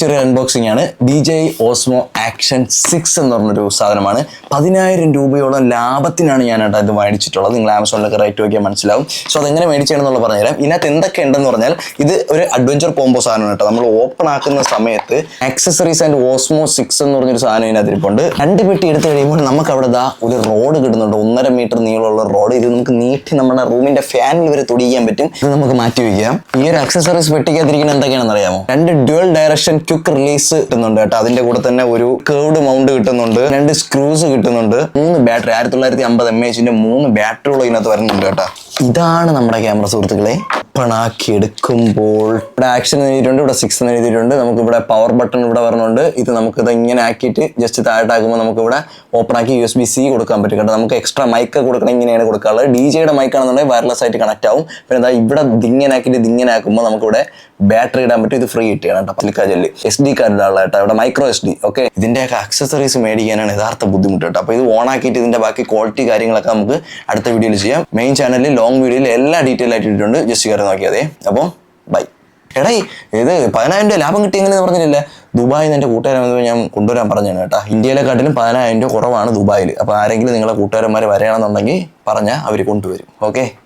ചെറിയ അൺബോക്സിംഗ് ആണ്. DJI Osmo Action 6 എന്ന് പറഞ്ഞൊരു സാധനമാണ്. 10,000 രൂപയോളം ലാഭത്തിനാണ് ഞാൻ ഇത് മേടിച്ചിട്ടുള്ളത്. നിങ്ങൾ ആമസോണിലൊക്കെ റേറ്റ് നോക്കിയാൽ മനസ്സിലാവും. സോ അതെങ്ങനെ മേടിച്ചാണെന്നുള്ള പറഞ്ഞുതരാം. ഇതിനകത്ത് എന്തൊക്കെ ഉണ്ടെന്ന് പറഞ്ഞാൽ ഇത് ഒരു അഡ്വഞ്ചർ കോംബോ സാധനമാണ് കേട്ടോ. നമ്മൾ ഓപ്പൺ ആക്കുന്ന സമയത്ത് ആക്സസറീസ് ആൻഡ് Osmo 6 എന്ന് പറഞ്ഞൊരു സാധനം ഇതിനകത്തിരിപ്പുണ്ട്. 2 പെട്ടി എടുത്തു കഴിയുമ്പോൾ നമുക്ക് അവിടെ ഒരു റോഡ് കിട്ടുന്നുണ്ട്. 1.5 മീറ്റർ നീളമുള്ള റോഡ്. ഇത് നമുക്ക് നീട്ടി നമ്മുടെ റൂമിന്റെ ഫാനിൽ വരെ തുടിക്കാൻ പറ്റും. ഇത് നമുക്ക് മാറ്റി വയ്ക്കാം. ഈ ഒരു ആക്സസറീസ് പെട്ടിക്കകത്തിരിക്കുന്ന എന്തൊക്കെയാണെന്ന് അറിയാമോ? 2 ഡ്യുവൽ ഡയറക്ഷൻ ക്വിക്ക് റിലീസ് കിട്ടുന്നുണ്ട് കേട്ടോ. അതിന്റെ കൂടെ തന്നെ ഒരു കേർവ്ഡ് മൗണ്ട് കിട്ടുന്നുണ്ട്, 2 സ്ക്രൂസ് കിട്ടുന്നുണ്ട്, 3 ബാറ്ററി 1950 mAh 3 ബാറ്ററികൾ ഇതിനകത്ത് വരുന്നുണ്ട് കേട്ടോ. ഇതാണ് നമ്മുടെ ക്യാമറ സുഹൃത്തുക്കളെ. ഓപ്പണാക്കി എടുക്കുമ്പോൾ ഇവിടെ ആക്ഷൻ എഴുതിയിട്ടുണ്ട്, ഇവിടെ 6 എന്ന് എഴുതിയിട്ടുണ്ട്. നമുക്ക് ഇവിടെ പവർ ബട്ടൺ ഇവിടെ വരുന്നുണ്ട്. ഇത് നമുക്കിത് ഇങ്ങനെ ആക്കിയിട്ട് ജസ്റ്റ് താഴോട്ടാക്കുമ്പോൾ നമുക്ക് ഇവിടെ ഓപ്പൺ ആക്കി USB-C കൊടുക്കാൻ പറ്റും കേട്ടോ. നമുക്ക് എക്സ്ട്രാ മൈക്ക് കൊടുക്കണം, ഇങ്ങനെയാണ് കൊടുക്കാനുള്ളത്. DJയുടെ മൈക്കാണെന്നുണ്ടെങ്കിൽ വയർലെസ് ആയിട്ട് കണക്ട് ആവും. പിന്നെ എന്താ ഇവിടെ ഇങ്ങനെ ആക്കിയിട്ട് ഇതിങ്ങനെ ആക്കുമ്പോൾ നമുക്കിവിടെ ബാറ്ററി ഇടാൻ പറ്റും. ഇത് ഫ്രീ കിട്ടിയാണ് കേട്ടോ. സിലിക്ക ജെല്ല് SD കാർഡ് ഇടാനുള്ള കേട്ടോ. ഇവിടെ മൈക്രോ SD. ഓക്കെ, ഇതിന്റെയൊക്കെ ആക്സസറീസ് മേടിക്കാനാണ് യഥാർത്ഥ ബുദ്ധിമുട്ട് കേട്ടോ. അപ്പോൾ ഇത് ഓൺ ആക്കിയിട്ട് ഇതിന്റെ ബാക്കി ക്വാളിറ്റി കാര്യങ്ങളൊക്കെ നമുക്ക് അടുത്ത വീഡിയോയിൽ ചെയ്യാം. മെയിൻ ചാനലിൽ ലോങ് വീഡിയോയിൽ എല്ലാ ഡീറ്റെയിൽ ആയിട്ട് ഇട്ടിട്ടുണ്ട്. ജസ്റ്റ് കയറി നോക്കിയാതെ. അപ്പോൾ ബൈ. എടാ ഇത് 10,000 രൂപ ലാഭം കിട്ടിയെങ്ങനെ പറഞ്ഞില്ല. ദുബായിൽ നിന്ന് എൻ്റെ കൂട്ടുകാരൻ ഞാൻ കൊണ്ടുവരാൻ പറഞ്ഞാണ് കേട്ടോ. ഇന്ത്യയിലെക്കാട്ടിലും 10,000 രൂപ കുറവാണ് ദുബായിൽ. അപ്പോൾ ആരെങ്കിലും നിങ്ങളെ കൂട്ടുകാരന്മാർ വരികയാണെന്നുണ്ടെങ്കിൽ പറഞ്ഞാൽ അവർ കൊണ്ടുവരും. ഓക്കെ.